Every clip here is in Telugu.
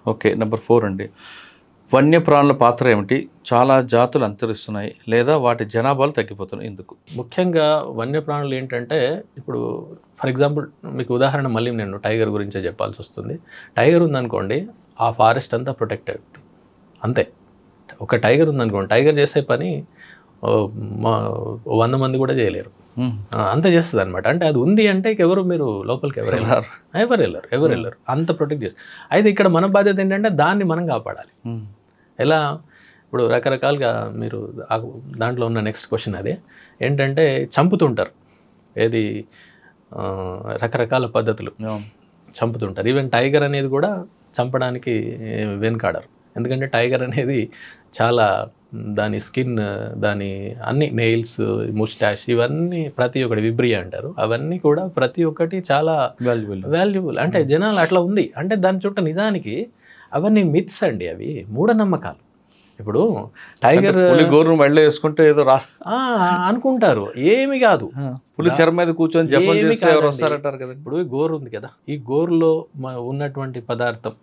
ఓకే. నెంబర్ 4 అండి. వన్యప్రాణుల పాత్ర ఏమిటి? చాలా జాతులు అంతరిస్తున్నాయి లేదా వాటి జనాభాలు తగ్గిపోతున్నాయి. ఎందుకు? ముఖ్యంగా వన్యప్రాణులు ఏంటంటే, ఇప్పుడు ఫర్ ఎగ్జాంపుల్ మీకు ఉదాహరణ మళ్ళీ నేను టైగర్ గురించే చెప్పాల్సి వస్తుంది. టైగర్ ఉందనుకోండి, ఆ ఫారెస్ట్ అంతా ప్రొటెక్టెడ్ అంతే. ఒక టైగర్ ఉందనుకోండి, టైగర్ చేసే పని మా 100 మంది కూడా చేయలేరు. అంత చేస్తుంది అనమాట. అంటే అది ఉంది అంటే ఎవరు మీరు లోపలికి ఎవరు వెళ్ళరు అంత ప్రొటెక్ట్ చేస్తారు. అయితే ఇక్కడ మన బాధ్యత ఏంటంటే దాన్ని మనం కాపాడాలి. ఎలా? ఇప్పుడు రకరకాలుగా మీరు దాంట్లో ఉన్న నెక్స్ట్ క్వశ్చన్ అదే ఏంటంటే, చంపుతుంటారు. ఏది రకరకాల పద్ధతులు చంపుతుంటారు. ఈవెన్ టైగర్ అనేది కూడా చంపడానికి వెనుకాడరు. ఎందుకంటే టైగర్ అనేది చాలా దాని స్కిన్, దాని అన్ని నెయిల్స్, ముస్టాష్, ఇవన్నీ ప్రతి ఒక్కటి విబ్రియా అంటారు, అవన్నీ కూడా ప్రతి ఒక్కటి చాలా వాల్యుబుల్. అంటే జనాలు అట్లా ఉంది అంటే దాని చుట్టూ నిజానికి అవన్నీ మిత్స్ అండి, అవి మూఢనమ్మకాలు. ఇప్పుడు టైగర్ గోరు మెళ్ళ వేసుకుంటే ఏదో అనుకుంటారు, ఏమి కాదు. పులి చర్మ మీద కూర్చొని వస్తారంటారు కదా. ఇప్పుడు గోరు ఉంది కదా, ఈ గోరులో ఉన్నటువంటి పదార్థం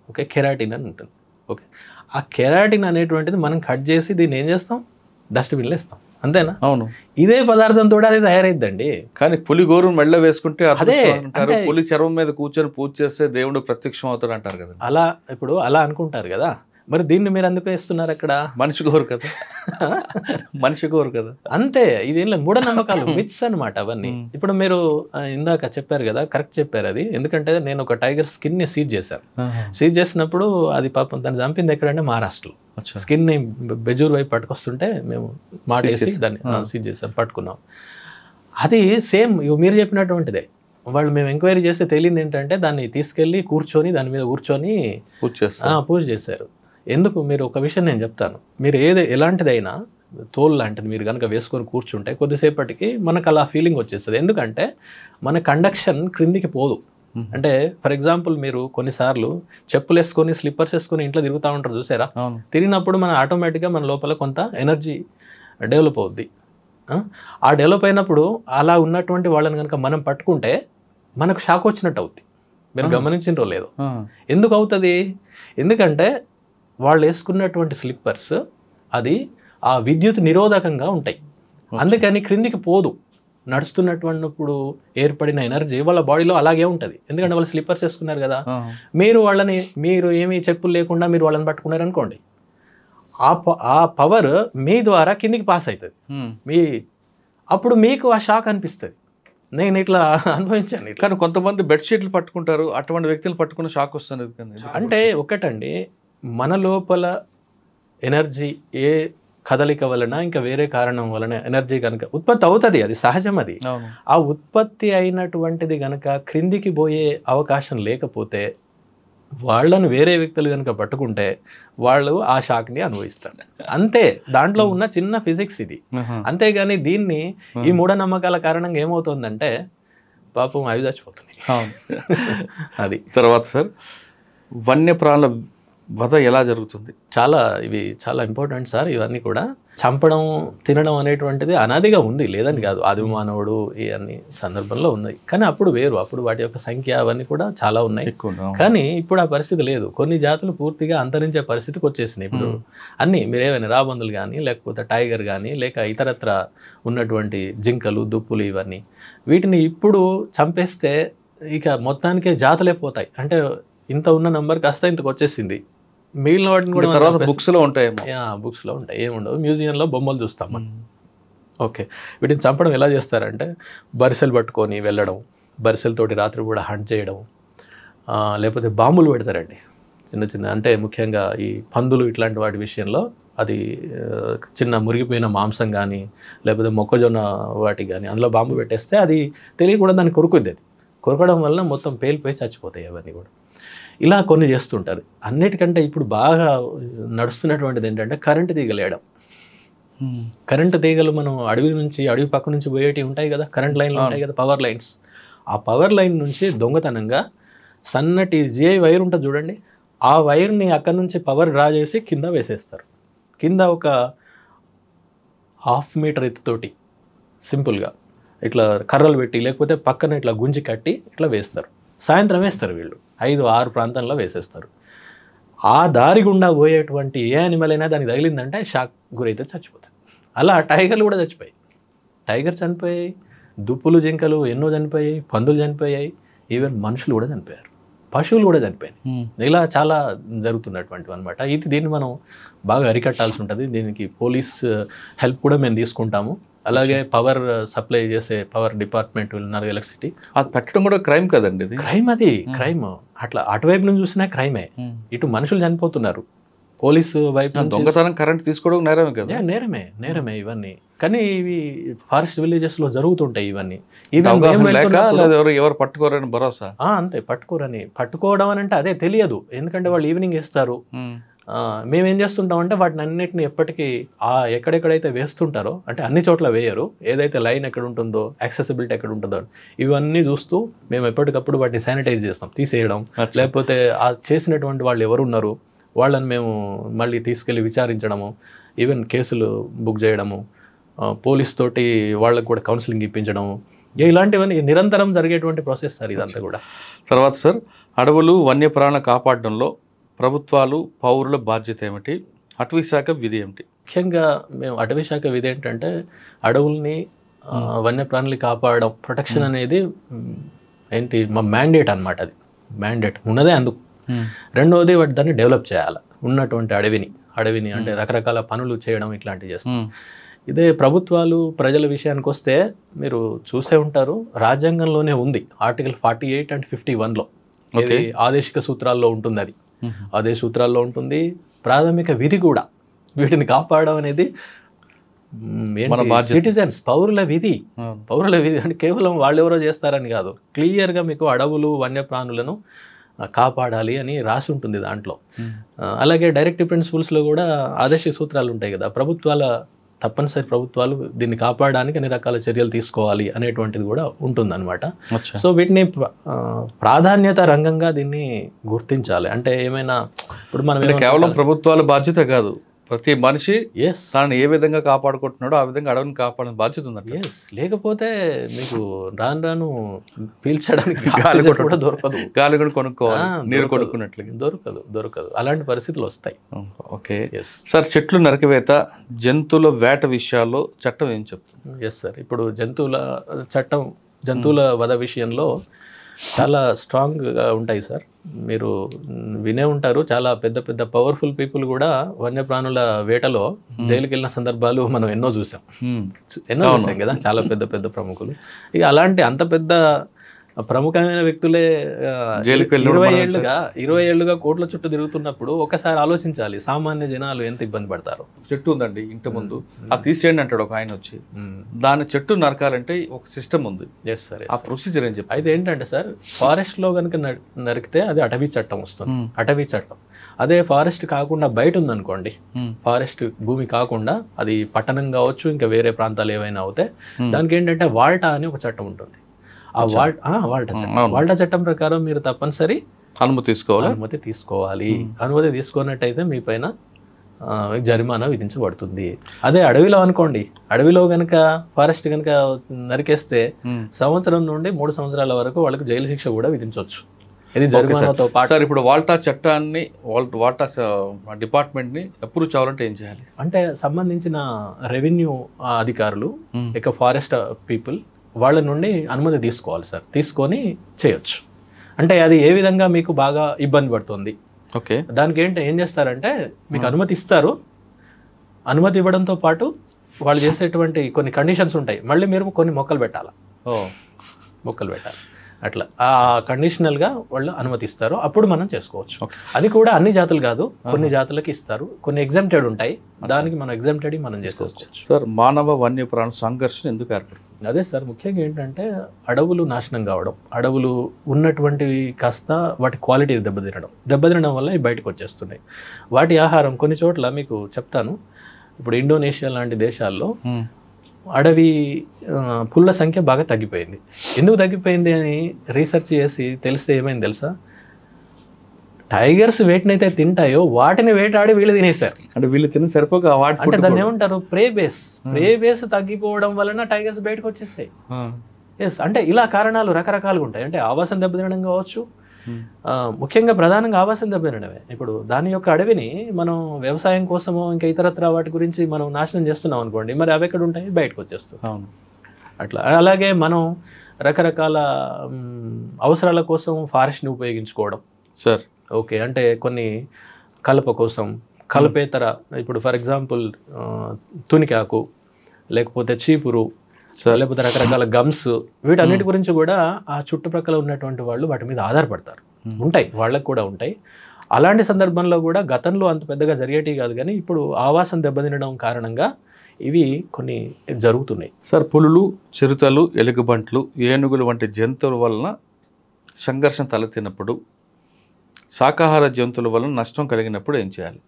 ఓకే కెరాటిన్ అని ఉంటుంది. ఓకే, ఆ కెరాటిన్ అనేటువంటిది మనం కట్ చేసి దీన్ని ఏం చేస్తాం, డస్ట్బిన్లో వేస్తాం, అంతేనా? అవును. ఇదే పదార్థంతో అది తయారైద్దండి. కానీ పులి గోరు మెళ్ళ వేసుకుంటే అదే పులి చర్మం మీద కూర్చొని పూజ చేస్తే దేవుడు ప్రత్యక్షం అవుతాడు అంటారు కదా. అలా ఇప్పుడు అలా అనుకుంటారు కదా, మరి దీన్ని మీరు అందుకు వేస్తున్నారు అక్కడ. మనిషి గోరు కదా, మనిషి గోరు కదా, అంతే. ఇదేం లేదు, మూఢనమ్మకాలు, మిత్స్ అనమాట అవన్నీ. ఇప్పుడు మీరు ఇందాక చెప్పారు కదా, కరెక్ట్ చెప్పారు అది. ఎందుకంటే నేను ఒక టైగర్ స్కిన్ని సీజ్ చేశాను. సీజ్ చేసినప్పుడు అది పాపం దాన్ని చంపింది ఎక్కడంటే మహారాష్ట్రలో. స్కిన్ని బెజూర్ వైపు పట్టుకొస్తుంటే మేము మాటేసి దాన్ని సీజ్ చేసాం, పట్టుకున్నాం. అది సేమ్ మీరు చెప్పినటువంటిదే. వాళ్ళు మేము ఎంక్వైరీ చేస్తే తెలియదు ఏంటంటే దాన్ని తీసుకెళ్ళి కూర్చొని దాని మీద కూర్చొని పూజ చేశారు. ఎందుకు? మీరు ఒక విషయం నేను చెప్తాను. మీరు ఎలాంటిదైనా తోలు లాంటిది మీరు కనుక వేసుకొని కూర్చుంటే కొద్దిసేపటికి మనకు అలా ఫీలింగ్ వచ్చేస్తుంది. ఎందుకంటే మన కండక్షన్ క్రిందికి పోదు. అంటే ఫర్ ఎగ్జాంపుల్ మీరు కొన్నిసార్లు చెప్పులు వేసుకొని స్లిప్పర్స్ వేసుకొని ఇంట్లో తిరుగుతూ ఉంటారు చూసారా, తిరిగినప్పుడు మన ఆటోమేటిక్గా మన లోపల కొంత ఎనర్జీ డెవలప్ అవుద్ది. ఆ డెవలప్ అయినప్పుడు అలా ఉన్నటువంటి వాళ్ళని కనుక మనం పట్టుకుంటే మనకు షాక్ వచ్చినట్టు అవుద్ది. మీరు గమనించినరో లేదో. ఎందుకు అవుతుంది? ఎందుకంటే వాళ్ళు వేసుకున్నటువంటి స్లిప్పర్స్ అది ఆ విద్యుత్ నిరోధకంగా ఉంటాయి, అందుకని క్రిందికి పోదు. నడుస్తున్నటువంటిప్పుడు ఏర్పడిన ఎనర్జీ వాళ్ళ బాడీలో అలాగే ఉంటుంది, ఎందుకంటే వాళ్ళు స్లిప్పర్స్ వేసుకున్నారు కదా. మీరు ఏమీ చెప్పులు లేకుండా మీరు వాళ్ళని పట్టుకున్నారనుకోండి, ఆ పవర్ మీ ద్వారా కిందికి పాస్ అవుతుంది. అప్పుడు మీకు ఆ షాక్ అనిపిస్తుంది. నేను ఇట్లా అనుభవించాను. కానీ కొంతమంది బెడ్షీట్లు పట్టుకుంటారు, అటువంటి వ్యక్తులు పట్టుకున్న షాక్ వస్తుంది. అంటే ఒకటండి, మన లోపల ఎనర్జీ ఏ కదలిక వలన ఇంకా వేరే కారణం వలన ఎనర్జీ కనుక ఉత్పత్తి అవుతుంది, అది సహజం. అది ఆ ఉత్పత్తి అయినటువంటిది కనుక క్రిందికి పోయే అవకాశం లేకపోతే వాళ్ళను వేరే వ్యక్తులు కనుక పట్టుకుంటే వాళ్ళు ఆ షాక్ని అనుభవిస్తారు. అంతే, దాంట్లో ఉన్న చిన్న ఫిజిక్స్ ఇది. అంతేగాని దీన్ని ఈ మూఢనమ్మకాల కారణంగా ఏమవుతుందంటే పాపం అవి చచ్చిపోతున్నాయి. అది తర్వాత సార్, వన్యప్రాణుల వధ ఎలా జరుగుతుంది? ఇవి చాలా ఇంపార్టెంట్ సార్. ఇవన్నీ కూడా చంపడం, తినడం అనేటువంటిది అనాదిగా ఉంది, లేదని కాదు. ఆదిమానవుడు ఈ అన్ని సందర్భంలో ఉన్నాయి. కానీ అప్పుడు వేరు, అప్పుడు వాటి యొక్క సంఖ్య అవన్నీ కూడా చాలా ఉన్నాయి. కానీ ఇప్పుడు ఆ పరిస్థితి లేదు. కొన్ని జాతులు పూర్తిగా అంతరించే పరిస్థితికి వచ్చేసినాయి. ఇప్పుడు అన్నీ మీరేమైనా రాబందులు కానీ, లేకపోతే టైగర్ కానీ, లేక ఇతరత్ర ఉన్నటువంటి జింకలు, దుప్పులు, ఇవన్నీ వీటిని ఇప్పుడు చంపేస్తే ఇక మొత్తానికే జాతులే పోతాయి. అంటే ఇంత ఉన్న నంబర్ కాస్త ఇంతకు వచ్చేసింది. మిగిలిన వాటిని కూడా తర్వాత బుక్స్లో ఉంటాయి, బుక్స్లో ఉంటాయి, ఏముండవు. మ్యూజియంలో బొమ్మలు చూస్తాం మనం. ఓకే, వీటిని చంపడం ఎలా చేస్తారంటే బరిసెలు పట్టుకొని వెళ్ళడం, బరిసెలతోటి రాత్రి కూడా హంట్ చేయడం, లేకపోతే బాంబులు పెడతారండి చిన్న చిన్న. అంటే ముఖ్యంగా ఈ పందులు ఇట్లాంటి వాటి విషయంలో అది చిన్న మురిగిపోయిన మాంసం కానీ లేకపోతే మొక్కజొన్న వాటికి కానీ అందులో బాంబు పెట్టేస్తే అది తెలియకుండా దాన్ని కొరుకుద్ది. అది కొరకడం వల్ల మొత్తం పేలిపోయి చచ్చిపోతాయి అవన్నీ కూడా. ఇలా కొన్ని చేస్తుంటారు. అన్నిటికంటే ఇప్పుడు బాగా నడుస్తున్నటువంటిది ఏంటంటే కరెంటు తీగలు వేయడం. కరెంటు తీగలు మనం అడవి పక్క నుంచి పోయేటివి ఉంటాయి కదా, కరెంట్ లైన్లు ఉంటాయి కదా, పవర్ లైన్స్. ఆ పవర్ లైన్ నుంచి దొంగతనంగా సన్నటి జిఐ వైర్ ఉంటుంది చూడండి, ఆ వైర్ని అక్కడి నుంచి పవర్ డ్రా చేసి కింద వేసేస్తారు. కింద ఒక 1/2 మీటర్ ఎత్తుతోటి సింపుల్గా ఇట్లా కర్రలు పెట్టి లేకపోతే పక్కన ఇట్లా గుంజి కట్టి ఇట్లా వేస్తారు. సాయంత్రం వేస్తారు వీళ్ళు 5-6 ప్రాంతంలో వేసేస్తారు. ఆ దారి గుండా పోయేటువంటి ఏ యానిమల్ అయినా దానికి తగిలిందంటే షాక్ గురైతే చచ్చిపోతుంది. అలా టైగర్లు కూడా చచ్చిపోయాయి. టైగర్ చనిపోయాయి, దుప్పులు జింకలు ఎన్నో చనిపోయాయి, పందులు చనిపోయాయి, ఈవెన్ మనుషులు కూడా చనిపోయారు, పశువులు కూడా చనిపోయాయి. ఇలా చాలా జరుగుతున్నటువంటివి అనమాట. దీన్ని మనం బాగా అరికట్టాల్సి ఉంటుంది. దీనికి పోలీస్ హెల్ప్ కూడా మేము తీసుకుంటాము. అలాగే పవర్ సప్లై చేసే పవర్ డిపార్ట్మెంట్ ఉన్నారు, ఎలక్ట్రిసిటీ. అది పెట్టడం కూడా క్రైమ్ కదండి, ఇది క్రైమ్. అది క్రైమ్. అట్లా అటువైపు నుంచి చూసినా క్రైమే. ఇటు మనుషులు చనిపోతున్నారు, పోలీసు వైపు దొంగతనం కరెంట్ తీసుకోవడం నేరమే కదా. నేరమే ఇవన్నీ. కానీ ఇవి ఫారెస్ట్ విలేజెస్ లో జరుగుతుంటాయి ఇవన్నీ. ఎవరు పట్టుకోరని భరోసా. అంతే, పట్టుకోవడం అని అంటే అదే తెలియదు. ఎందుకంటే వాళ్ళు ఈవినింగ్ వేస్తారు. మేమేం చేస్తుంటామంటే వాటిని అన్నిటిని ఎప్పటికీ ఎక్కడెక్కడైతే వేస్తుంటారో, అంటే అన్ని చోట్ల వేయరు, ఏదైతే లైన్ ఎక్కడ ఉంటుందో, యాక్సెసిబిలిటీ ఎక్కడ ఉంటుందో ఇవన్నీ చూస్తూ మేము ఎప్పటికప్పుడు వాటిని శానిటైజ్ చేస్తాం, తీసేయడం. లేకపోతే ఆ చేసినటువంటి వాళ్ళు ఎవరున్నారు వాళ్ళని మేము మళ్ళీ తీసుకెళ్ళి విచారించడము, ఈవెన్ కేసులు బుక్ చేయడము, పోలీస్ తోటి వాళ్ళకు కూడా కౌన్సిలింగ్ ఇప్పించడము, ఇలాంటివన్నీ నిరంతరం జరిగేటువంటి ప్రాసెస్ సార్ ఇదంతా కూడా. తర్వాత సార్, అడవులు వన్యప్రాణులను కాపాడడంలో ప్రభుత్వాలు పౌరుల బాధ్యత ఏమిటి, అటవీ శాఖ విధి ఏమిటి? ముఖ్యంగా మేము అటవీ శాఖ విధి ఏంటంటే అడవుల్ని వన్యప్రాణులు కాపాడడం, ప్రొటెక్షన్ అనేది ఏంటి మా మ్యాండేట్ అనమాట. అది మ్యాండేట్ ఉన్నదే అందుకు. రెండవది దాన్ని డెవలప్ చేయాలి, ఉన్నటువంటి అడవిని అంటే రకరకాల పనులు చేయడం ఇట్లాంటివి చేస్తాం. ఇదే ప్రభుత్వాలు ప్రజల విషయానికి వస్తే మీరు చూసే ఉంటారు, రాజ్యాంగంలోనే ఉంది ఆర్టికల్ 48 and 51లో. ఇది ఆదేశిక సూత్రాల్లో ఉంటుంది. అది ఆదేశ సూత్రాల్లో ఉంటుంది. ప్రాథమిక విధి కూడా వీటిని కాపాడడం అనేది సిటిజన్స్, పౌరుల విధి అంటే కేవలం వాళ్ళెవరో చేస్తారని కాదు. క్లియర్గా మీకు అడవులు వన్యప్రాణులను కాపాడాలి అని రాసి ఉంటుంది దాంట్లో. అలాగే డైరెక్టివ్ ప్రిన్సిపల్స్లో కూడా ఆదేశిక సూత్రాలు ఉంటాయి కదా, తప్పనిసరి ప్రభుత్వాలు దీన్ని కాపాడడానికి అన్ని రకాల చర్యలు తీసుకోవాలి అనేటువంటిది కూడా ఉంటుందన్నమాట. సో వీటిని ప్రాధాన్యత రంగంగా దీన్ని గుర్తించాలి. అంటే ఏమైనా ఇప్పుడు మనం కేవలం ప్రభుత్వాల బాధ్యత కాదు, ప్రతి మనిషి తనని ఏ విధంగా కాపాడుకుంటున్నాడో ఆ విధంగా అడవిని కాపాడే బాధ్యత ఉంది. లేకపోతే మీకు రాను పీల్చడానికి కూడా దొరకదు, గాలి కూడా కొనుక్కోవాలి, నీరు కొనుక్కున్నట్లు దొరకదు. అలాంటి పరిస్థితులు వస్తాయి. ఓకే సార్, చెట్లు నరికివేత, జంతువుల వేట విషయాల్లో చట్టం ఏం చెప్తుంది? ఎస్ సార్, ఇప్పుడు జంతువుల వధ విషయంలో చాలా స్ట్రాంగ్గా ఉంటాయి సార్. మీరు వినే ఉంటారు, చాలా పెద్ద పెద్ద పవర్ఫుల్ పీపుల్ కూడా వన్యప్రాణుల వేటలో జైలుకి వెళ్ళిన సందర్భాలు మనం ఎన్నో చూసాం కదా, చాలా పెద్ద పెద్ద ప్రముఖులు. ఇక అలాంటి అంత పెద్ద ప్రముఖమైన వ్యక్తులే 20 ఏళ్లుగా కోట్ల చుట్టూ తిరుగుతున్నప్పుడు ఒకసారి ఆలోచించాలి, సామాన్య జనాలు ఎంత ఇబ్బంది పడతారు. చెట్టు ఉందండి ఇంటి ముందు, అది తీసేయండి అంటాడు ఒక ఆయన వచ్చి. దాని చెట్టు నరకాలంటే ఒక సిస్టమ్ ఉంది. ఆ ప్రొసీజర్ ఏం చెప్పి అయితే ఏంటంటే సార్, ఫారెస్ట్ లో కనుక నరికితే అది అటవీ చట్టం వస్తుంది, అటవీ చట్టం. అదే ఫారెస్ట్ కాకుండా బయట ఉందనుకోండి, ఫారెస్ట్ భూమి కాకుండా అది పట్టణం కావచ్చు, ఇంకా వేరే ప్రాంతాలు ఏవైనా అవుతే దానికి ఏంటంటే వాల్టా అని ఒక చట్టం ఉంటుంది. ఆ వాల్టా చట్టం ప్రకారం మీరు తప్పనిసరి అనుమతి తీసుకోవాలి. అనుమతి తీసుకున్నట్టయితే మీ పైన జరిమానా విధించబడుతుంది. అదే అడవిలో అనుకోండి, అడవిలో కనుక ఫారెస్ట్ కనుక నరికేస్తే సంవత్సరం నుండి 3 సంవత్సరాల వరకు వాళ్ళకి జైలు శిక్ష కూడా విధించవచ్చు. ఇది జరిమానాతో పాటు. సార్, ఇప్పుడు వాల్టా చట్టాన్ని వాల్టా డిపార్ట్మెంట్ ని అప్రూవ్ చేయాలంటే ఏం చేయాలి? అంటే సంబంధించిన రెవెన్యూ అధికారులు ఇక ఫారెస్ట్ పీపుల్ వాళ్ళ నుండి అనుమతి తీసుకోవాలి సార్, తీసుకొని చేయొచ్చు. అంటే అది ఏ విధంగా మీకు బాగా ఇబ్బంది పడుతుంది, దానికి ఏం చేస్తారంటే మీకు అనుమతి ఇస్తారు. అనుమతి ఇవ్వడంతో పాటు వాళ్ళు చేసేటువంటి కొన్ని కండిషన్స్ ఉంటాయి. మళ్ళీ మీరు కొన్ని మొక్కలు పెట్టాలి. అట్లా ఆ కండిషనల్గా వాళ్ళు అనుమతిస్తారు, అప్పుడు మనం చేసుకోవచ్చు. అది కూడా అన్ని జాతులు కాదు, కొన్ని జాతులకి ఇస్తారు, కొన్ని ఎగ్జామ్టెడ్ ఉంటాయి, దానికి మనం ఎగ్జామ్టెడ్ మనం చేసుకోవచ్చు. సార్, మానవ వన్యప్రాణ సంఘర్షణ ఎందుకు ఏర్పడుతుంది? అదే సార్, ముఖ్యంగా ఏంటంటే అడవులు నాశనం కావడం, అడవులు ఉన్నటువంటివి కాస్త వాటి క్వాలిటీ దెబ్బతినడం వల్ల ఇవి బయటకు వచ్చేస్తున్నాయి. వాటి ఆహారం కొన్ని చోట్ల మీకు చెప్తాను. ఇప్పుడు ఇండోనేషియా లాంటి దేశాల్లో అడవి పుల్ల సంఖ్య బాగా తగ్గిపోయింది. ఎందుకు తగ్గిపోయింది అని రీసెర్చ్ చేసి తెలిస్తే ఏమైంది తెలుసా? టైగర్స్ వేటినైతే తింటాయో వాటిని వేటాడి వీళ్ళు తినేశారు. అంటే వీళ్ళు తిని సరిపోక అంటే దాన్ని ఏమంటారు, ప్రే బేస్ తగ్గిపోవడం వలన టైగర్స్ బయటకు వచ్చేసాయి. ఎస్, అంటే ఇలా కారణాలు రకరకాలుగా ఉంటాయి. అంటే ఆవాసం దెబ్బతినడం కావచ్చు, ముఖ్యంగా ప్రధానంగా ఆవాసం దెబ్బతినడమే. ఇప్పుడు దాని యొక్క అడవిని మనం వ్యవసాయం కోసమో ఇంకా ఇతరత్ర వాటి గురించి మనం నాశనం చేస్తున్నాం అనుకోండి, మరి అవి ఎక్కడ ఉంటాయి? బయటకు వచ్చేస్తాయి. అవును. అట్లా అలాగే మనం రకరకాల అవసరాల కోసం ఫారెస్ట్ని ఉపయోగించుకోవడం. సార్ ఓకే, అంటే కొన్ని కలప కోసం, కలపేతర, ఇప్పుడు ఫర్ ఎగ్జాంపుల్ తునికాకు, లేకపోతే చీపురు, లేకపోతే రకరకాల గమ్స్, వీటన్నిటి గురించి కూడా ఆ చుట్టుప్రక్కల ఉన్నటువంటి వాళ్ళు వాటి మీద ఆధారపడతారు. ఉంటాయి, వాళ్ళకు కూడా ఉంటాయి. అలాంటి సందర్భంలో కూడా గతంలో అంత పెద్దగా జరిగేటివి కాదు, కానీ ఇప్పుడు ఆవాసం దెబ్బతినడం కారణంగా ఇవి కొన్ని జరుగుతున్నాయి. సార్, పులులు, చిరుతలు, ఎలుగుబంట్లు, ఏనుగులు వంటి జంతువుల వలన సంఘర్షణ తలెత్తినప్పుడు, శాకాహార జంతువుల వలన నష్టం కలిగినప్పుడు ఏం చేయాలి?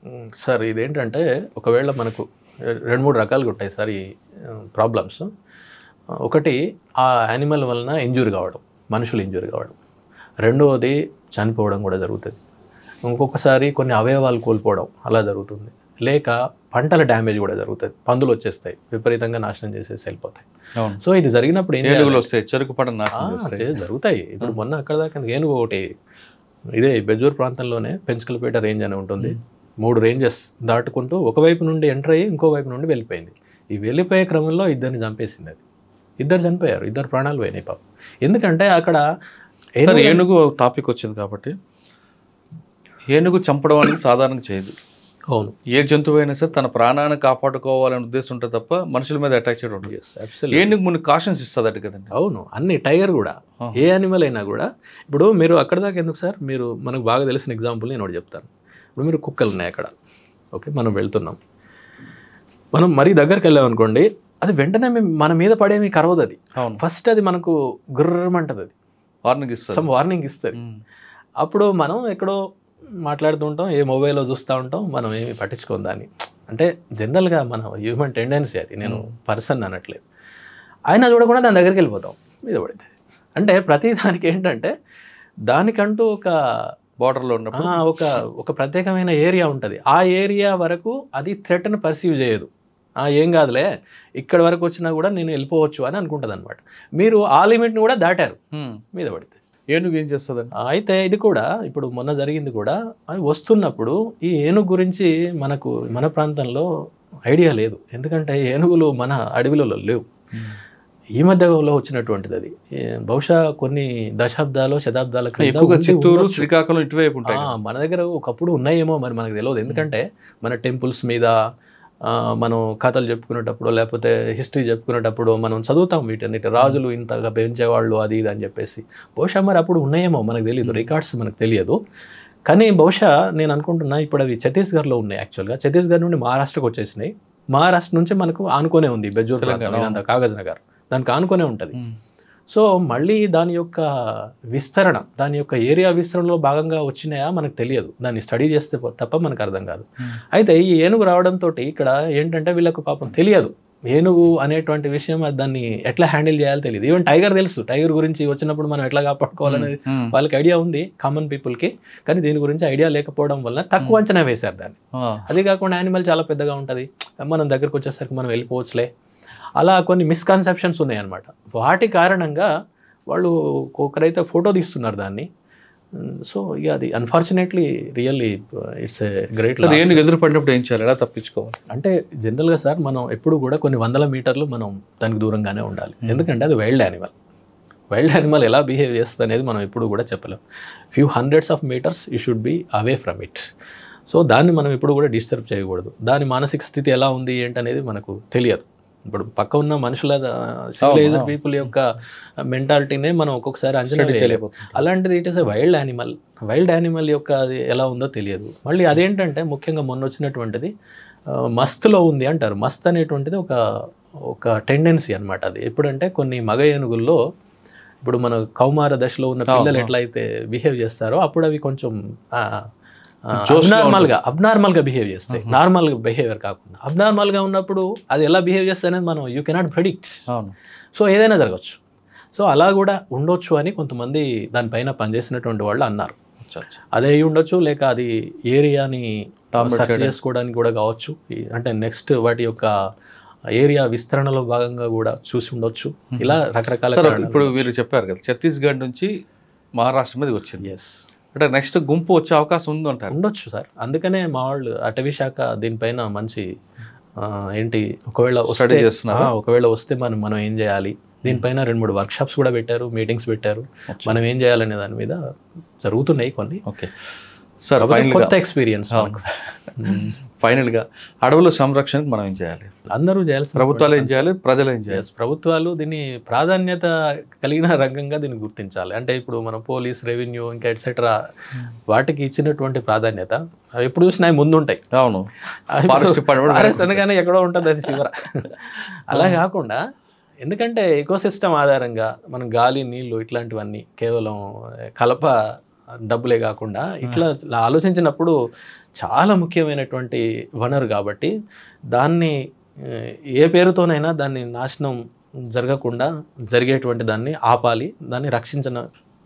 సార్, ఇదేంటంటే ఒకవేళ మనకు 2-3 రకాలుగా ఉంటాయి సార్ ఈ ప్రాబ్లమ్స్. ఒకటి, ఆ యానిమల్ వలన ఇంజూరీ కావడం, మనుషులు ఇంజూరీ కావడం. రెండవది, చనిపోవడం కూడా జరుగుతుంది. ఇంకొకసారి కొన్ని అవయవాలు కోల్పోవడం అలా జరుగుతుంది. లేక పంటల డ్యామేజ్ కూడా జరుగుతుంది. పందులు వచ్చేస్తాయి, విపరీతంగా నాశనం చేసేసి వెళ్ళిపోతాయి. సో ఇది జరిగినప్పుడు ఏనుగులు వస్తాయి, చెరుకు పంట జరుగుతాయి. ఇప్పుడు మొన్న అక్కడ దాకా ఏనుగు ఒకటి, ఇదే బెజూర్ ప్రాంతంలోనే పెంచుకలపేట రేంజ్ అని ఉంటుంది, 3 రేంజెస్ దాటుకుంటూ ఒకవైపు నుండి ఎంటర్ అయ్యి ఇంకో వైపు నుండి వెళ్ళిపోయింది. ఈ వెళ్ళిపోయే క్రమంలో 2 చంపేసింది. అది 2 చనిపోయారు, 2 ప్రాణాలు పోయినాయి పాపం. ఎందుకంటే అక్కడ ఏనుగు టాపిక్ వచ్చింది కాబట్టి, ఏనుగు చంపడం అనేది సాధారణంగా చేయదు. అవును, ఏ జంతువు అయినా సరే తన ప్రాణాన్ని కాపాడుకోవాలనే ఉద్దేశం ఉంటుంది తప్ప మనుషుల మీద అటాక్ చేయడం ఉంటుంది. ఏనుగు మనకు కాషన్స్ ఇస్తుంది అటు కదండి. అవును, అన్ని టైగర్ కూడా, ఏ యానిమల్ అయినా కూడా. ఇప్పుడు మీరు అక్కడ దాకా ఎందుకు సార్, మీరు మనకు బాగా తెలిసిన ఎగ్జాంపుల్ నేను ఒకటి చెప్తాను. ఇప్పుడు మీరు కుక్కలు ఉన్నాయి అక్కడ, ఓకే, మనం వెళ్తున్నాం, మనం మరీ దగ్గరికి వెళ్ళామనుకోండి, అది వెంటనే మన మీద పడేమి కరవదు. అది ఫస్ట్ అది మనకు గుర్రమంటది, అది వార్నింగ్ ఇస్తుంది. అప్పుడు మనం ఎక్కడో మాట్లాడుతూ ఉంటాం, ఏ మొబైల్లో చూస్తూ ఉంటాం, మనం ఏమి పట్టించుకోం దాన్ని. అంటే జనరల్గా మన హ్యూమన్ టెండెన్సీ అది, నేను పర్సన్ అనట్లేదు. అయినా చూడకుండా దాని దగ్గరికి వెళ్ళిపోతాం, మీద పడితే. అంటే ప్రతి దానికి ఏంటంటే దానికంటూ ఒక బార్డర్లో ఉన్నప్పుడు ఒక ప్రత్యేకమైన ఏరియా ఉంటుంది. ఆ ఏరియా వరకు అది థ్రెట్ని పర్సీవ్ చేయదు. ఏం కాదులే, ఇక్కడ వరకు వచ్చినా కూడా నేను వెళ్ళిపోవచ్చు అని అనుకుంటుంది అనమాట. మీరు ఆ లిమిట్ని కూడా దాటారు, మీద పడితే. ఏనుగు ఏం చేస్తుందండి? అయితే ఇది కూడా ఇప్పుడు మొన్న జరిగింది కూడా, అవి వస్తున్నప్పుడు ఈ ఏనుగు గురించి మనకు మన ప్రాంతంలో ఐడియా లేదు. ఎందుకంటే ఏనుగులు మన అడవిలో లేవు, ఈ మధ్యలో వచ్చినటువంటిది. అది బహుశా కొన్ని దశాబ్దాలు శతాబ్దాల క్రితం చిత్తూరు, శ్రీకాకుళం ఇటువైపు ఉంటాయి. మన దగ్గర ఒకప్పుడు ఉన్నాయేమో, మరి మనకు తెలియదు. ఎందుకంటే మన టెంపుల్స్ మీద మనం కథలు చెప్పుకునేటప్పుడు, లేకపోతే హిస్టరీ చెప్పుకునేటప్పుడు మనం చదువుతాం వీటన్నిటి, రాజులు ఇంతగా పెంచేవాళ్ళు అది ఇది అని చెప్పేసి. బహుశా మరి అప్పుడు ఉన్నాయేమో, మనకు తెలియదు, రికార్డ్స్ మనకు తెలియదు. కానీ బహుశా నేను అనుకుంటున్నా ఇప్పుడు అవి ఛత్తీస్గఢ్లో ఉన్నాయి. యాక్చువల్గా ఛత్తీస్గఢ్ నుండి మహారాష్ట్రకు వచ్చేసినాయి. మహారాష్ట్ర నుంచి మనకు ఆనుకోనే ఉంది బెజూర్ ప్రాంతం, కాగజ్ నగర్, దానికి ఆనుకోనే ఉంటుంది. సో మళ్ళీ దాని యొక్క విస్తరణ, దాని యొక్క ఏరియా విస్తరణలో భాగంగా వచ్చినాయా మనకు తెలియదు, దాన్ని స్టడీ చేస్తే తప్ప మనకు అర్థం కాదు. అయితే ఈ ఏనుగు రావడంతో ఇక్కడ ఏంటంటే వీళ్ళకు పాపం తెలియదు ఏనుగు అనేటువంటి విషయం, దాన్ని ఎట్లా హ్యాండిల్ చేయాలో తెలియదు. ఈవెన్ టైగర్ తెలుసు, టైగర్ గురించి వచ్చినప్పుడు మనం ఎట్లా కాపాడుకోవాలనేది వాళ్ళకి ఐడియా ఉంది, కామన్ పీపుల్కి. కానీ దీని గురించి ఐడియా లేకపోవడం వల్ల తక్కువ అంచనా వేశారు దాన్ని. అది కాకుండా యానిమల్ చాలా పెద్దగా ఉంటుంది, మనం దగ్గరకు వచ్చేసరికి మనం వెళ్ళిపోవచ్చులే, అలా కొన్ని మిస్కన్సెప్షన్స్ ఉన్నాయన్నమాట. వాటి కారణంగా వాళ్ళు ఒకరైతే ఫోటో తీస్తున్నారు దాన్ని. సో ఇక అది unfortunately really it's a great. ఏనుగు ఎదురుపడినప్పుడు ఏం చేయాలి, ఎలా తప్పించుకోవాలి? అంటే జనరల్గా సార్ మనం ఎప్పుడు కూడా కొన్ని 100 మీటర్లు మనం దానికి దూరంగానే ఉండాలి. ఎందుకంటే అది వైల్డ్ యానిమల్. వైల్డ్ యానిమల్ ఎలా బిహేవ్ చేస్తుంది అనేది మనం ఎప్పుడు కూడా చెప్పలేం. Few hundreds of meters you should be away from it. So దాన్ని మనం ఎప్పుడు కూడా డిస్టర్బ్ చేయకూడదు. దాని మానసిక స్థితి ఎలా ఉంది ఏంటనేది మనకు తెలియదు. ఇప్పుడు పక్క ఉన్న మనుషుల సివిలైజ్డ్ పీపుల్ యొక్క మెంటాలిటీనే మనం ఒక్కొక్కసారి అంచనా వేయలేము. అలాంటిది it is a wild animal. Wild animal యొక్క అది ఎలా ఉందో తెలియదు. మళ్ళీ అదేంటంటే ముఖ్యంగా మొన్న వచ్చినటువంటిది మస్త్లో ఉంది అంటారు. మస్త్ అనేటువంటిది ఒక టెండెన్సీ అనమాట. అది ఎప్పుడంటే కొన్ని మగ ఏనుగుల్లో ఇప్పుడు మన కౌమార దశలో ఉన్న పిల్లలు ఎట్లయితే బిహేవ్ చేస్తారో అప్పుడు అవి కొంచెం అబ్నార్మల్గా బిహేవ్ చేస్తాయి. నార్మల్ బిహేవియర్ కాకుండా అబ్నార్మల్గా ఉన్నప్పుడు అది ఎలా బిహేవ్ చేస్తాయి అనేది మనం యూ కెనాట్ ప్రెడిక్ట్. సో ఏదైనా జరగచ్చు. సో అలా కూడా ఉండొచ్చు అని కొంతమంది దానిపైన పనిచేసినటువంటి వాళ్ళు అన్నారు. అదే అయి ఉండొచ్చు, లేక అది ఏరియాని సర్చ్ చేసుకోవడానికి కూడా కావచ్చు. అంటే నెక్స్ట్ వాటి యొక్క ఏరియా విస్తరణలో భాగంగా కూడా చూసి ఉండొచ్చు. ఇలా రకరకాల. ఇప్పుడు మీరు చెప్పారు కదా ఛత్తీస్గఢ్ నుంచి మహారాష్ట్ర మీద వచ్చింది. ఎస్, అంటే నెక్స్ట్ గుంపు వచ్చే అవకాశం ఉందంటారు. ఉండొచ్చు సార్. అందుకనే మా వాళ్ళు అటవీ శాఖ దీనిపైన మంచి ఏంటి ఒకవేళ వస్తే చేస్తున్నారా? ఒకవేళ వస్తే మనం ఏం చేయాలి దీనిపైన 2-3 వర్క్షాప్స్ కూడా పెట్టారు, మీటింగ్స్ పెట్టారు. మనం ఏం చేయాలనే దాని మీద జరుగుతున్నాయి కొన్ని. ఓకే సార్, కొత్త ఎక్స్పీరియన్స్. ఫైనల్గా అడవుల సంరక్షణకు మనం ఏం చేయాలి? అందరూ చేయాల్సిన ప్రభుత్వాలు ఏం చేయాలి, ప్రజలు ఏం చేయాలి? ప్రభుత్వాలు దీన్ని ప్రాధాన్యత కలిగిన రంగంగా దీన్ని గుర్తించాలి. అంటే ఇప్పుడు మనం పోలీస్, రెవెన్యూ ఇంకా ఎట్సెట్రా వాటికి ఇచ్చినటువంటి ప్రాధాన్యత ఎప్పుడు చూసినా ముందుంటాయి. అవును, ఫారెస్ట్ అనగానే ఎక్కడో ఉంటుంది అది చివర. అలా కాకుండా, ఎందుకంటే ఎకోసిస్టమ్ ఆధారంగా మనం గాలి, నీళ్లు ఇట్లాంటివన్నీ కేవలం కలప డబ్బులే కాకుండా ఇట్లా ఆలోచించినప్పుడు చాలా ముఖ్యమైనటువంటి వనరు కాబట్టి దాన్ని ఏ పేరుతోనైనా దాన్ని నాశనం జరగకుండా జరిగేటువంటి దాన్ని ఆపాలి, దాన్ని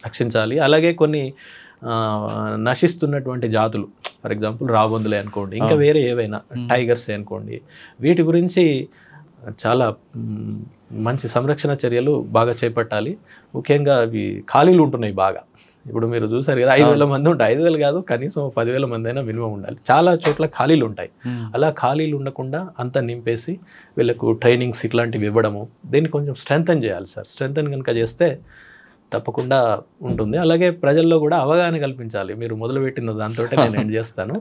రక్షించాలి. అలాగే కొన్ని నశిస్తున్నటువంటి జాతులు, ఫర్ ఎగ్జాంపుల్ రాబందులే అనుకోండి, ఇంకా వేరే ఏవైనా టైగర్సే అనుకోండి, వీటి గురించి చాలా మంచి సంరక్షణ చర్యలు బాగా చేపట్టాలి. ముఖ్యంగా అవి ఖాళీలు ఉంటున్నాయి బాగా. ఇప్పుడు మీరు చూసారు కదా, 5,000 మంది ఉంటాయి. 5,000 కాదు, కనీసం 10,000 మంది అయినా మినిమం ఉండాలి. చాలా చోట్ల ఖాళీలు ఉంటాయి. అలా ఖాళీలు ఉండకుండా అంతా నింపేసి వీళ్ళకు ట్రైనింగ్స్ ఇట్లాంటివి ఇవ్వడము, దీన్ని కొంచెం స్ట్రెంథన్ చేయాలి సార్. స్ట్రెంథన్ కనుక చేస్తే తప్పకుండా ఉంటుంది. అలాగే ప్రజల్లో కూడా అవగాహన కల్పించాలి. మీరు మొదలుపెట్టిన దాంతో నేను ఎండ్ చేస్తాను.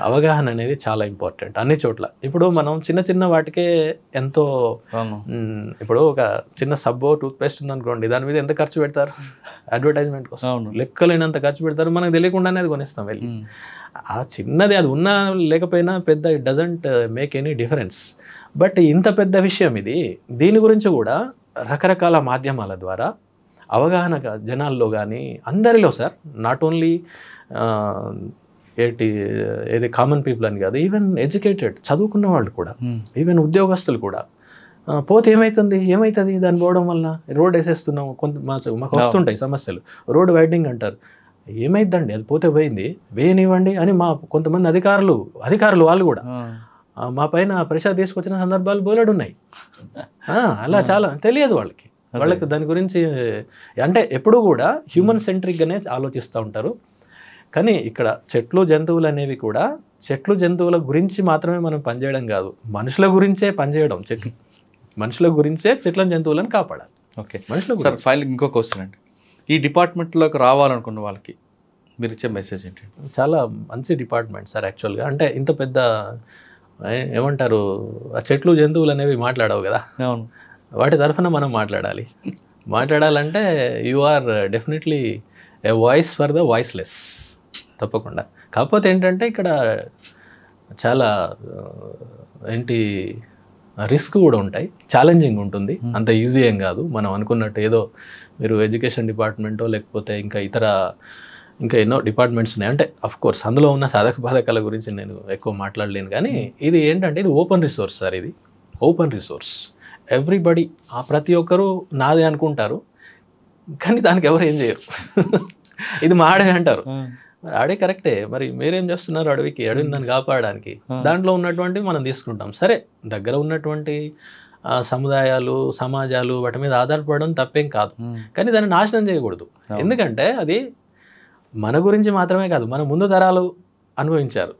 అవగాహన అనేది చాలా ఇంపార్టెంట్ అన్ని చోట్ల. ఇప్పుడు మనం చిన్న వాటికే ఎంతో, ఇప్పుడు ఒక చిన్న సబ్బో, టూత్పేస్ట్ ఉందనుకోండి, దాని మీద ఎంత ఖర్చు పెడతారు అడ్వర్టైజ్మెంట్ కోసం? లెక్కలేనంత ఖర్చు పెడతారు. మనకు తెలియకుండానే అది కొనేస్తాం వెళ్ళి. ఆ చిన్నది అది ఉన్నా లేకపోయినా పెద్ద it doesn't make any difference. But ఇంత పెద్ద విషయం ఇది. దీని గురించి కూడా రకరకాల మాధ్యమాల ద్వారా అవగాహన జనాల్లో కానీ అందరిలో సార్, నాట్ ఓన్లీ ఏది కామన్ పీపుల్ అని కాదు, ఈవెన్ ఎడ్యుకేటెడ్ చదువుకున్న వాళ్ళు కూడా, ఈవెన్ ఉద్యోగస్తులు కూడా, పోతే ఏమవుతుంది దాన్ని పోవడం వల్ల? రోడ్ వేసేస్తున్నాం, మాకు వస్తుంటాయి సమస్యలు, రోడ్ వైడనింగ్ అంటారు. ఏమైందండి, అది పోతే పోయింది, వేయనివ్వండి అని మా కొంతమంది అధికారులు వాళ్ళు కూడా మా పైన ప్రెషర్ తీసుకొచ్చిన సందర్భాలు బోలెడు ఉన్నాయి. అలా చాలా తెలియదు వాళ్ళకి దాని గురించి. అంటే ఎప్పుడు కూడా హ్యూమన్ సెంట్రిక్గానే ఆలోచిస్తూ ఉంటారు. కానీ ఇక్కడ చెట్లు, జంతువులు అనేవి కూడా చెట్లు, జంతువుల గురించి మాత్రమే మనం పనిచేయడం కాదు, మనుషుల గురించే పనిచేయడం. మనుషుల గురించే చెట్లను, జంతువులను కాపాడాలి. ఓకే, మనుషుల ఫైల్. ఇంకో క్వశ్చన్ అండి, ఈ డిపార్ట్మెంట్లోకి రావాలనుకున్న వాళ్ళకి మీరు ఇచ్చే మెసేజ్ ఏంటి? చాలా మంచి డిపార్ట్మెంట్ సార్ యాక్చువల్గా. అంటే ఇంత పెద్ద ఏమంటారు, ఆ చెట్లు, జంతువులు అనేవి మాట్లాడవు కదా. అవును, వాటి తరఫున మనం మాట్లాడాలంటే you are definitely a voice for the voiceless, తప్పకుండా. కాకపోతే ఏంటంటే ఇక్కడ చాలా రిస్క్ కూడా ఉంటాయి, ఛాలెంజింగ్ ఉంటుంది. అంత ఈజీ ఏం కాదు మనం అనుకున్నట్టు. ఏదో మీరు ఎడ్యుకేషన్ డిపార్ట్మెంటో లేకపోతే ఇంకా ఎన్నో డిపార్ట్మెంట్స్ ఉన్నాయి. అంటే అఫ్కోర్స్ అందులో ఉన్న సాధక బాధకాల గురించి నేను ఎక్కువ మాట్లాడలేను. కానీ ఇది ఏంటంటే ఇది ఓపెన్ రిసోర్స్ సార్. ఇది ఓపెన్ రిసోర్స్. ఎవ్రీబడి, ప్రతి ఒక్కరూ నాదే అనుకుంటారు, కానీ దానికి ఎవరు ఏం చేయరు. ఇది మా అడవి అంటారు. అడవి కరెక్టే, మరి మీరేం చేస్తున్నారు అడవికి? అడవిని దాన్ని కాపాడడానికి దాంట్లో ఉన్నటువంటి మనం తీసుకుంటాం. సరే, దగ్గర ఉన్నటువంటి సముదాయాలు, సమాజాలు వాటి మీద ఆధారపడడం తప్పేం కాదు, కానీ దాన్ని నాశనం చేయకూడదు. ఎందుకంటే అది మన గురించి మాత్రమే కాదు, మన ముందు తరాలు అనుభవించారు.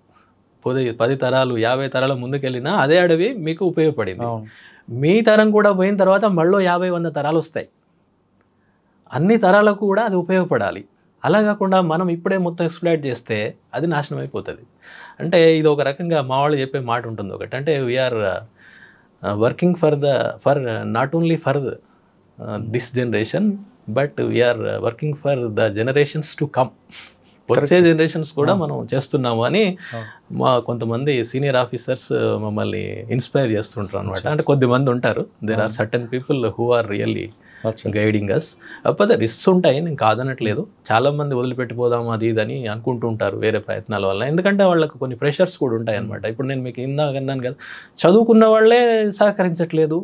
10 తరాలు 50 తరాల ముందుకెళ్ళినా అదే అడవి మీకు ఉపయోగపడింది. మీ తరం కూడా పోయిన తర్వాత మళ్ళీ 50-100 తరాలు వస్తాయి. అన్ని తరాలకు కూడా అది ఉపయోగపడాలి. అలా కాకుండా మనం ఇప్పుడే మొత్తం ఎక్స్ప్లాయిట్ చేస్తే అది నాశనం అయిపోతుంది. అంటే ఇది ఒక రకంగా మా వాళ్ళు చెప్పే మాట ఉంటుంది ఒకటి, అంటే we're working for not only for this generation, but we're working for the generations to come. వచ్చే జనరేషన్స్ కూడా మనం చేస్తున్నాము అని మా కొంతమంది సీనియర్ ఆఫీసర్స్ మమ్మల్ని ఇన్స్పైర్ చేస్తుంటారు అనమాట. అంటే కొద్దిమంది ఉంటారు, there are certain people who are really guiding us. కాకపోతే రిస్క్స్ ఉంటాయి, నేను కాదనట్లేదు. చాలామంది వదిలిపెట్టిపోదాము అది ఇదని అనుకుంటూ ఉంటారు వేరే ప్రయత్నాల వల్ల. ఎందుకంటే వాళ్ళకు కొన్ని ప్రెషర్స్ కూడా ఉంటాయి అనమాట. ఇప్పుడు నేను మీకు ఇందాక అన్నాను కదా, చదువుకున్న వాళ్ళే సహకరించట్లేదు,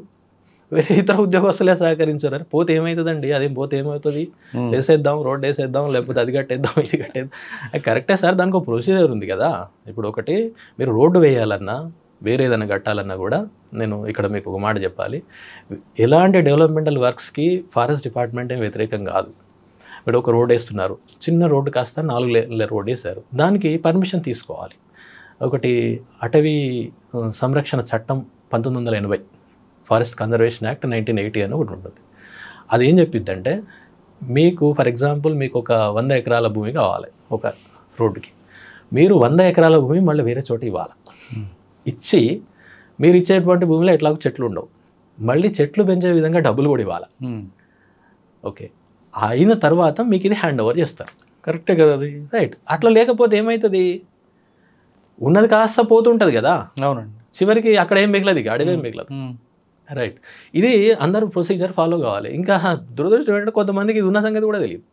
వేరే ఇతర ఉద్యోగస్తులే సహకరించారు. పోతే ఏమవుతుందండి, అదేం పోతే ఏమవుతుంది, వేసేద్దాం, రోడ్ వేసేద్దాం, లేకపోతే అది కట్టేద్దాం, ఇది కట్టేద్దాం. కరెక్టే సార్, దానికి ఒక ప్రొసీజర్ ఉంది కదా. ఇప్పుడు ఒకటి మీరు రోడ్డు వేయాలన్నా, వేరే ఏదైనా కట్టాలన్నా కూడా, నేను ఇక్కడ మీకు ఒక మాట చెప్పాలి, ఎలాంటి డెవలప్మెంటల్ వర్క్స్కి ఫారెస్ట్ డిపార్ట్మెంట్ ఏం వ్యతిరేకం కాదు. ఇప్పుడు ఒక రోడ్ వేస్తున్నారు, చిన్న రోడ్డు కాస్త 4 లేన్ల రోడ్ వేశారు, దానికి పర్మిషన్ తీసుకోవాలి. ఒకటి అటవీ సంరక్షణ చట్టం 1980, ఫారెస్ట్ కన్జర్వేషన్ యాక్ట్ 1980 అని ఒకటి ఉంటుంది. అది ఏం చెప్పిద్దంటే, మీకు ఫర్ ఎగ్జాంపుల్ మీకు ఒక 100 ఎకరాల భూమి కావాలి ఒక రోడ్డుకి, మీరు 100 ఎకరాల భూమి మళ్ళీ వేరే చోట ఇవ్వాలి. ఇచ్చి మీరు ఇచ్చేటువంటి భూమిలో ఎట్లాగో చెట్లు ఉండవు, మళ్ళీ చెట్లు పెంచే విధంగా డబ్బులు కూడా ఇవ్వాలి. ఓకే, అయిన తర్వాత మీకు ఇది హ్యాండ్ ఓవర్ చేస్తారు. కరెక్టే కదా అది. రైట్. అట్లా లేకపోతే ఏమవుతుంది, ఉన్నది కాస్త పోతుంటుంది కదా. అవునండి. చివరికి అక్కడ ఏం మిగలదు, ఇక అడవి ఏం మిగలదు. రైట్. ఇది అందరూ ప్రొసీజర్ ఫాలో కావాలి. ఇంకా దురదృష్టం ఏంటంటే కొంతమందికి ఇది ఉన్న సంగతి కూడా తెలియదు.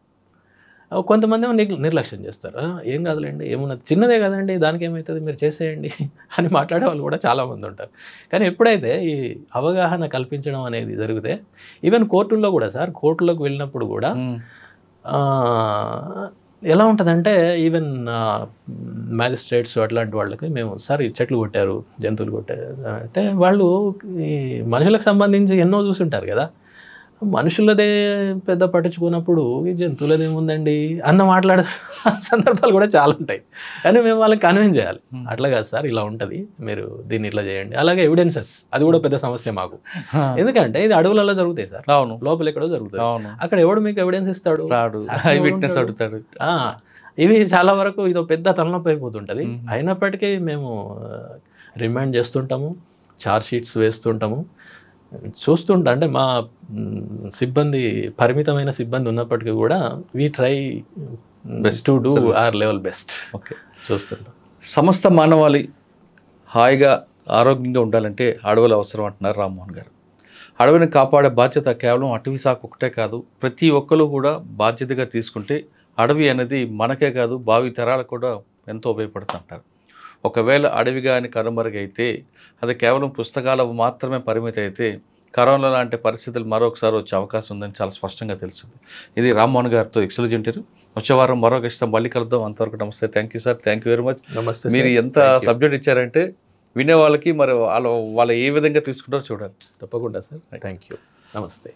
కొంతమంది నిర్లక్ష్యం చేస్తారు. ఏం కాదులేండి, ఏమున్నది, చిన్నదే కదండి, దానికి ఏమవుతుంది, మీరు చేసేయండి అని మాట్లాడే వాళ్ళు కూడా చాలామంది ఉంటారు. కానీ ఎప్పుడైతే ఈ అవగాహన కల్పించడం అనేది జరిగితే, ఈవెన్ కోర్టుల్లో కూడా సార్, కోర్టులోకి వెళ్ళినప్పుడు కూడా ఎలా ఉంటుందంటే, ఈవెన్ మ్యాజిస్ట్రేట్స్ అట్లాంటి వాళ్ళకి మేము సార్ ఈ చెట్లు కొట్టారు, జంతువులు కొట్టారు అంటే, వాళ్ళు ఈ మనుషులకు సంబంధించి ఎన్నో చూసుంటారు కదా, మనుషులదే పెద్ద పట్టించుకున్నప్పుడు ఈ జంతువులది ఏముందండి అన్న మాట్లాడే సందర్భాలు కూడా చాలా ఉంటాయి. కానీ మేము వాళ్ళకి కన్విన్స్ చేయాలి, అట్లా కాదు సార్, ఇలా ఉంటుంది, మీరు దీన్ని ఇట్లా చేయండి. అలాగే ఎవిడెన్సెస్, అది కూడా పెద్ద సమస్య మాకు. ఎందుకంటే ఇది అడవులలో జరుగుతాయి సార్, అవును, లోపల ఎక్కడో జరుగుతాయి. అక్కడ ఎవడు మీకు ఎవిడెన్స్ ఇస్తాడు? ఇవి చాలా వరకు ఇదో పెద్ద తలనొప్పి అయిపోతుంటుంది. అయినప్పటికీ మేము రిమైండ్ చేస్తుంటాము, ఛార్జ్ షీట్స్ వేస్తుంటాము, చూస్తుంటా. అంటే మా సిబ్బంది, పరిమితమైన సిబ్బంది ఉన్నప్పటికీ కూడా we try to do our level best. Okay, చూస్తుంటాం. సమస్త మానవాళి హాయిగా ఆరోగ్యంగా ఉండాలంటే అడవులు అవసరం అంటున్నారు రామ్మోహన్ గారు. అడవిని కాపాడే బాధ్యత కేవలం అటవీ శాఖ ఒకటే కాదు, ప్రతి ఒక్కరు కూడా బాధ్యతగా తీసుకుంటే అడవి అనేది మనకే కాదు భావి తరాలకు కూడా ఎంతో ఉపయోగపడుతుంటారు. ఒకవేళ అడవి కానీ కనుమరుగైతే అది కేవలం పుస్తకాలకు మాత్రమే పరిమితి అయితే కరోనా లాంటి పరిస్థితులు మరొకసారి వచ్చే అవకాశం ఉందని చాలా స్పష్టంగా తెలుస్తుంది. ఇది రామ్మోహన్ గారితో ఎక్సలెంట్ ఇంటర్వ్యూ. వచ్చే వారం మరొక ఇష్టం మళ్ళీ కలుద్దాం. అంతవరకు నమస్తే. Thank you sir, thank you very much. నమస్తే. మీరు ఎంత సబ్జెక్ట్ ఇచ్చారంటే వినే వాళ్ళకి మరి వాళ్ళు ఏ విధంగా తీసుకుంటారో చూడాలి. తప్పకుండా సార్, థ్యాంక్ యూ. నమస్తే.